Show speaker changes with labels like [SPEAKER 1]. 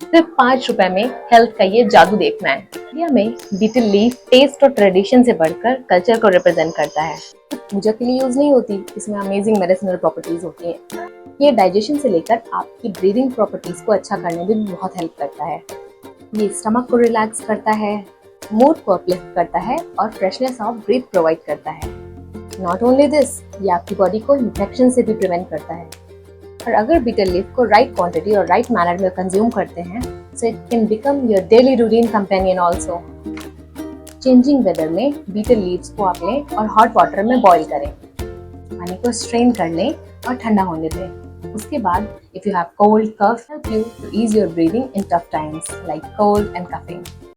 [SPEAKER 1] सिर्फ 5 रुपए में हेल्थ का ये जादू देखना है। इंडिया में बीटल लीफ टेस्ट और ट्रेडिशन से बढ़कर कल्चर को रिप्रेजेंट करता है। पूजा के लिए यूज नहीं होती, इसमें अमेजिंग मेडिसिनल प्रॉपर्टीज होती हैं। ये डाइजेशन से लेकर आपकी ब्रीदिंग प्रॉपर्टीज को अच्छा करने में भी बहुत हेल्प करता है। ये स्टमक को रिलैक्स करता है, मूड को अपलिफ्ट करता है और फ्रेशनेस ऑफ ब्रीथ प्रोवाइड करता है। नॉट ओनली दिस, ये आपकी बॉडी को इन्फेक्शन से भी प्रिवेंट करता है। और अगर बीटल लीफ को राइट क्वांटिटी और राइट मैनर में कंज्यूम करते हैं, so it can become your daily routine companion also. Changing weather में बीटल लीव्स को आप लें और हॉट वाटर में बॉईल करें। पानी को स्ट्रेन कर लें और ठंडा होने दें। उसके बाद if you have cold cough, help you to ease your breathing in tough times like cold and coughing.